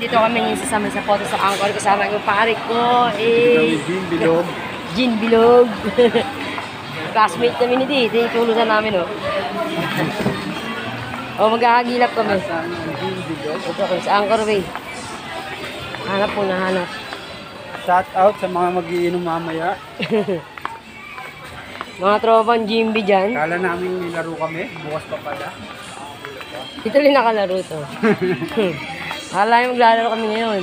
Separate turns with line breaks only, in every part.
Dito kami ngayon sasama sa photo sa Angkor. Kasama yung pare ko.
Jean Bilog.
Jean Bilog. Classmate kami ni Dito. Itulusan namin, oh. Maghahagilap kami. Ito kami sa Angkor Way. Hanap po, nahanap.
Shout out sa mga magiinom mamaya.
Mga tropang Jimby dyan.
Kala namin nilaro kami. Bukas pa pala.
Dito rin nakalaro to. Akala yung maglalaro kami ngayon.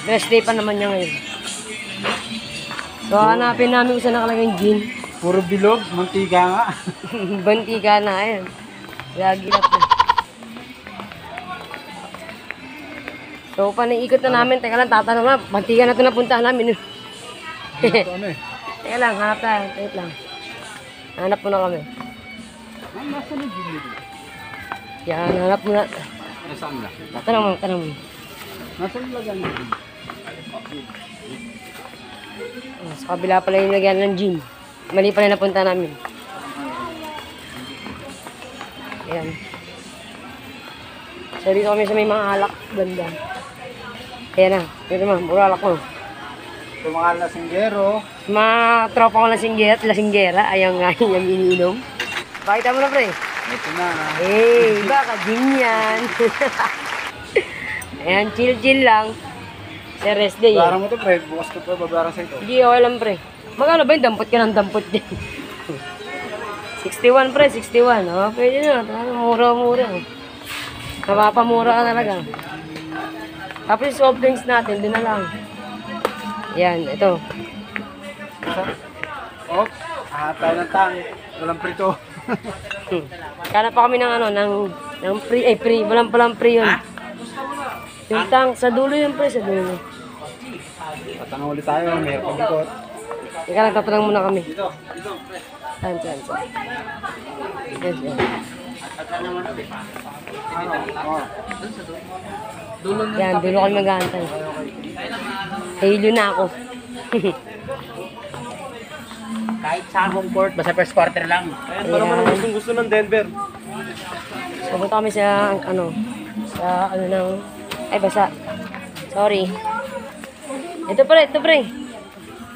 Rest day pa naman niya ngayon. So, hanapin namin kung saan nakalagay yung gin.
Puro bilog, mantika nga.
Bantika na, ayan. Gagilap na. So, panaikot na namin. Teka lang, tatanong na. Bantika na ito napuntahan namin. Teka lang, hanap tayo. Wait lang. Hanap mo na kami.
Nasaan yung gin dito?
Yan, hanap mo na.
Nasaan na?
Tanong mo, tanong mo.
Nasaan yung lagyan ng gin?
Sa kabila pala yung lagyan ng gin. Mali pala napunta namin. Ayan. So, dito kami sa may mga alak. Ganda. Ayan na. Dito mo, puro alak mo.
Ito mga lasinggero.
Mga tropa ko lasinggera. Ayaw nga yung iniinom. Pakita mo na, pre.
Ito na.
Baka gin yan. Ayan, chill lang. Sa rest day.
Babarang mo ito, pre. Bukas ko pa babarang sa ito.
Hindi, okay lang, pre. Magkano ba yung dampot ka ng dampot din? 61, pre. 61. Oh, pwede na. Mura-mura. Napapamura ka talaga. Tapos yung soft drinks natin, din na lang. Yan, ito.
Oh, tayo ng tang. Walang prito.
Kana pa kami ng ano, ng free. Walang palang free yun. Yung tang, sa dulo yun, pre. Sa dulo.
Patanong ulit tayo. May pagkot.
Ika lang, tatanong muna kami. Saan. Yes. Yan, dulo kami mag-aantay. Halo na ako.
Kahit sa home court, basta first quarter lang.
Ayan, para naman
gusto ng Denver.
So, punta kami sa, ay, basa. Sorry. Ito pre.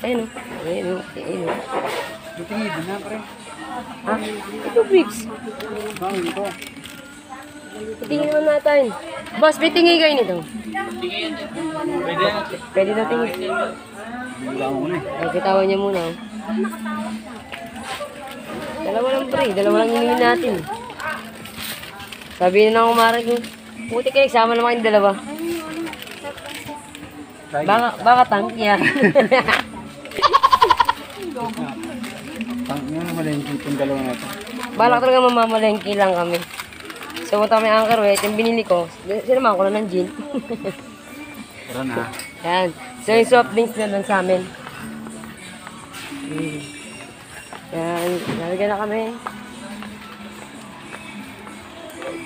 Ayun.
Tingin na, pre.
Ha? Ito, Bricks.
Bakit ito?
Tingin naman natin. Boss, may tingin kayo nito. Pwede na tingin.
Wala mo na eh.
Ay, kitawan niya muna. Dalawa lang pre. Dalawa lang hingin natin. Sabi na ng umarag yung puti kayo, sama naman kayong dalawa. Baka tangki yan.
Tangki na malengke itong dalawa natin.
Balak talaga mamamalengke lang kami. So, punta kami ang Angkor Way. Yung binili ko, sinamahan ko na ng gin.
Tara na.
Yan. So, yung soft drinks na lang sa amin. Yan. Lalagyan na kami.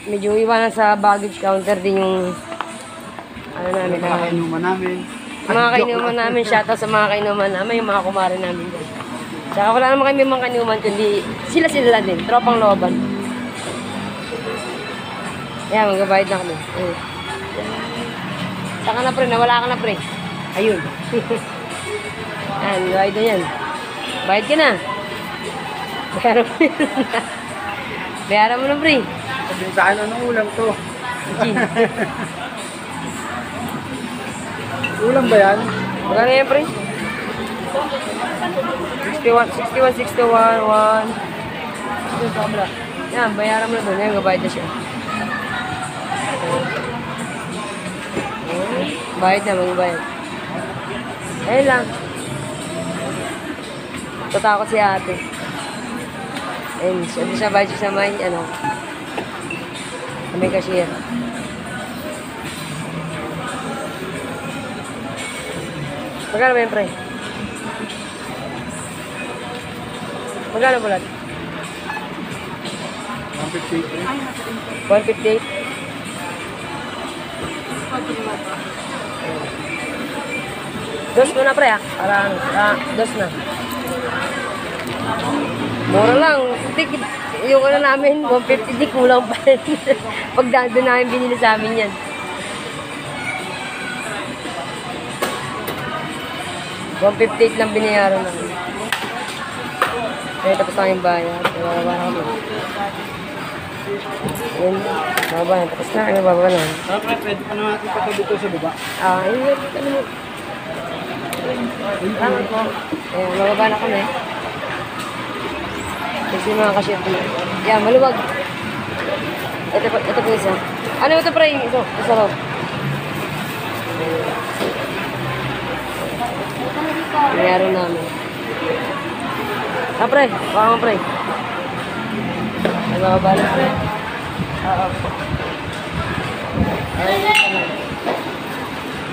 Medyo iwanan sa baggage counter din yung ano namin.
Mga kainuman namin.
Mga kainuman namin. Shoutout sa mga kainuman namin. Yung mga kumare namin dyan. Tsaka wala naman kami mga kainuman kundi sila din. Tropang looban. Ayan, magbabayad na kami. Saka na pre, nawala ka na pre. Ayun. Ayan, bayad na yan. Bayad ka na. Bayaran mo na. Bayaran mo na pre.
Sabihin sa akin, anong ulam to?
Gin.
Ulam ba yan?
Wala na yan pre. 61, 1. Ito, sobra. Yan, bayaran mo na doon. Yan, magbabayad na siya. Bayad na, magbayad. Ayun lang. Tatakot si ate. Ayun, siya bayad siya sa may, sa may cashier. Magkano ba yun, pre? Magkano bulat?
158.
158. Dos mo na pre para dos na. Mura lang. Yung ano namin, 150 di kulang pa rin. Pag doon namin binili sa amin yan. 158 lang binayaran namin. Kaya tapos na yung bayad. Kaya bababa na kami. Yun. Bababa na. Tapos na. Ano bababa na?
Okay, pwede pa natin patabi ito sa baba.
Yun. Ano mo? Tama po. Ayan, bababa na kami. Kasi yung mga kasya po. Yan, maluwag. Ito po isa. Ano ito pre? Ito. Isa ro. Mayroon namin. Pre. Baka mo pre. Ay, bababa na pre. Oo.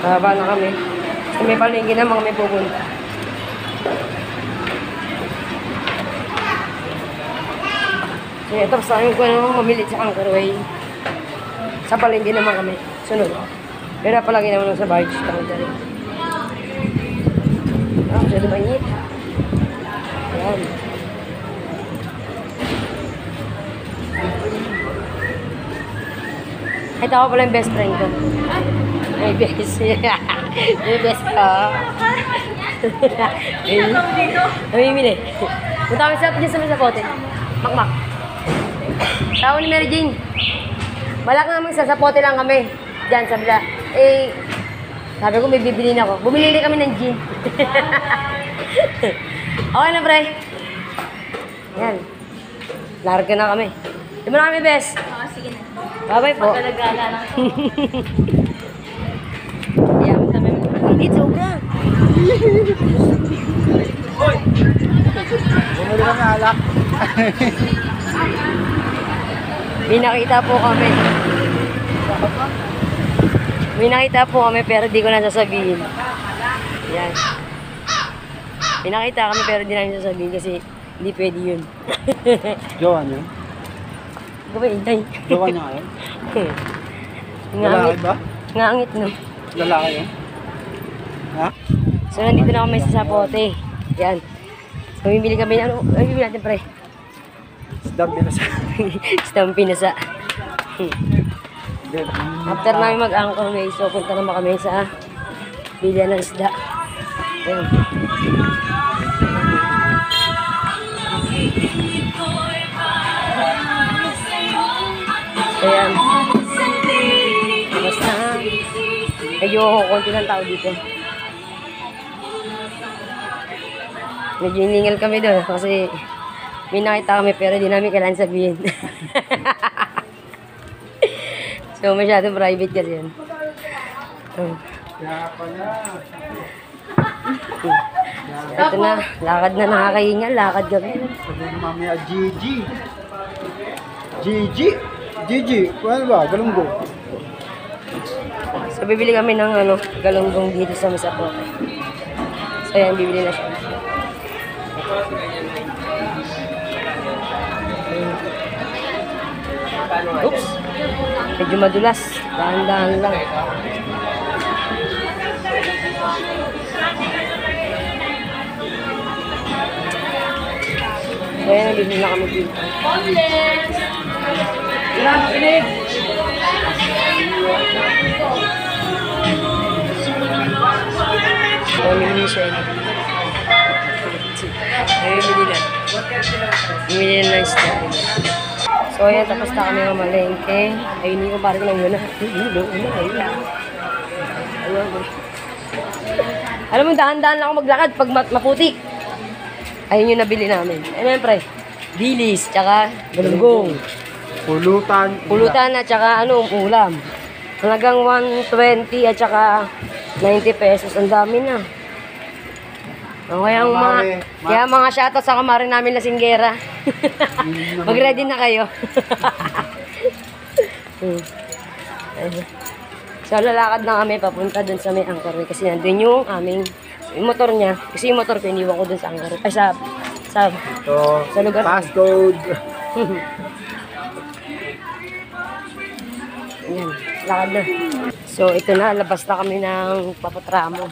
Bababa na kami. Kasi may palengke na mga may pupunta. Sige, tapos tayo ko naman mamili sa Anchorway. Sa palengke naman kami. Sunod. Pero palagi naman sa barge. Masyado mainit. Ayan. Ito ako pala yung best friend ko. May best. May best ko. Namimili. Punta kami sa pote. Makmak. Tao ni Mary Jane. Balak naman sa pote lang kami. Diyan sa bila. Sabi ko may bibili na ako. Bumili na kami ng gin. Okay na, pre. Yan. Larga na kami. Di mo na kami, bes.
Oo, sige na.
Bye-bye po.
Magkalagala lang.
Yan. Hindi, sobra.
Bumili ka na alak.
May nakita po kami. May nakita po kami pero di ko na sasabihin. Yan. May nakita kami pero di namin sasabihin kasi hindi pwede yun.
Jowa niyo?
Gawin, intay.
Jowa niya ngayon? Lalaki
Ngangit.
ba?
Ngangit, no?
Lalaki yun? Ha?
So, nandito na kami sa Sapote. Yan. So, bibili kami. Ano bibili natin, pre?
Sdam binasa.
Stamp pinasa. After namin mag-angkor may so punta naman kami sa bilihan ng isda. Ayan. Ayan. Basta medyo konti ng tao dito. Medyo iningal kami doon kasi may nakita kami pero di namin kailangan sabihin. So, masyadong private kasi yan.
Kaya pala.
Ito na, lakad na nakakahingal, lakad kami.
Sabi ni mamaya, Gigi. Gigi. Gigi. Ano ba? Galunggo.
So, bibili kami ng galunggong dito sa Masapote. So, yan, bibili na siya. Oops! Medyo madulas. Dahan-dahan lang. So, yan, bibili na kami dito. So, bibili siya yun. Bibili na. Bibili na ng isda. So, ayan, tapos na kami mamalengke. Ayun, hindi ko parang lang yun. Alam mo, dahan-dahan lang ako maglakad pag maputik. Ayun yung nabili namin. Ayun, pre. Bilis, tsaka galunggong.
Pulutan.
Pulutan at tsaka ulam. Halagang 120 at tsaka 90 pesos. Ang dami na. Kaya mga shoutout sa kamari namin na singgera. Mag-ready na kayo. So, lalakad na kami papunta dun sa may angkor kasi nandun yung motor niya. Kasi yung motor ko, iniwan ko dun sa angkor. Ay, sa lugar.
Passcode.
Ayan, lakad na. So, ito na, labas na kami ng Papatramo.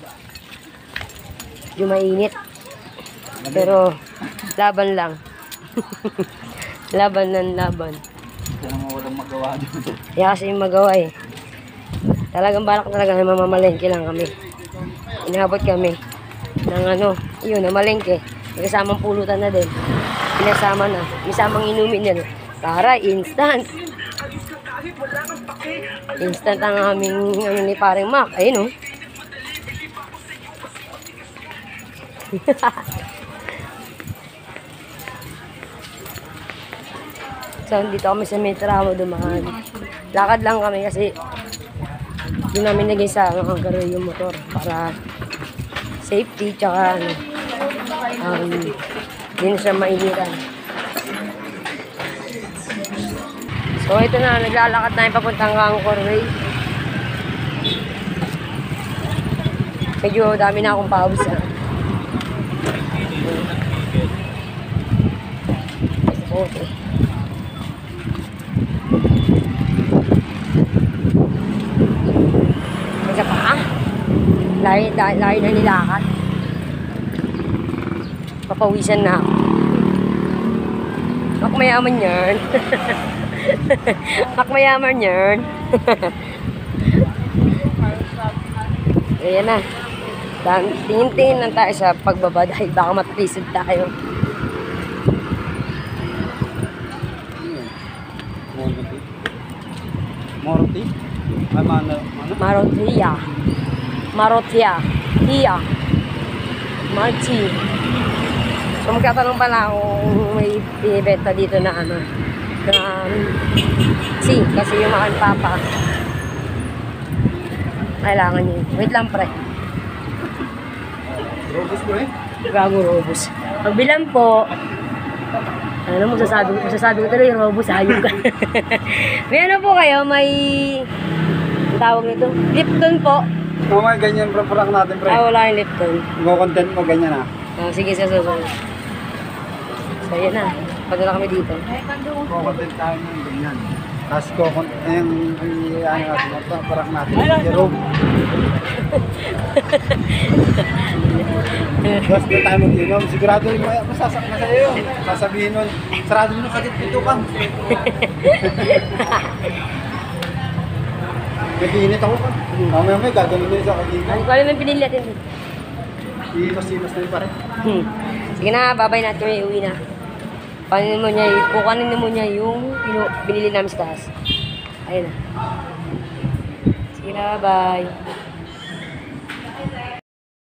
Yung mainit. Pero, laban lang. Laban ng laban.
Kaya mo walang magawa doon.
Kaya kasi yung magawa eh. Talagang balak talaga na mamamalengke lang kami. Inabot kami. ng ano, yun, na malengke. May kasamang pulutan na din. Pinasama na. May samang inumin yan. Para instant. Instant ang aming ano ni paring Mac. Ayun oh. So, dito kami sa Metramo dumaan. Lakad lang kami kasi doon namin naging sa mga garo yung motor para safety tsaka ano, hindi na siya mainitan. So, ito na, naglalakad na yung papuntang Angkor Way. Medyo dami na akong pawis na. Okay. Isa pa ah. Lahi na nilakad. Papawisan na ako. Makmayaman yan. Makmayaman yan. Ayan na. Tingin-tingin lang tayo sa pagbaba dahil baka matapisod tayo.
Morty? Ay,
Marotia. Marotia. Hiya. Marchi. So magkatanong pala kung may binibenta dito na ano. Na kasi yung mga papa. Kailangan niyo. Wait lang pre.
Robust ko eh.
Gago robos. Pagbilang po, ano mo sasabi ko tuloy, robos, hayop ka. May ano po kayo, may ang tawag nito, Lipton po.
Mamaya ganyan prank natin, pre.
Wala yung Lipton.
Content mo ganyan ah.
Sige, sa susunod. So, yan na. Pagod na kami dito.
Content tayo ng ganyan. Tapos yung prank natin. Si Rob. Tapos doon tayo mag-inom. Sigurado rin masasak na sa'yo yun. Sasabihin nun, sarado mo ng sakit dito ka. Nag-iinit ako ka. Mamaya gagawin mo yun sa kagina.
Ano ko alam yung pinili natin?
Imas-imas na yun pare.
Sige na, babay natin may uwi na. Kukanin mo niya yung binili namin sa taas. Ayun na. Sige na, bye.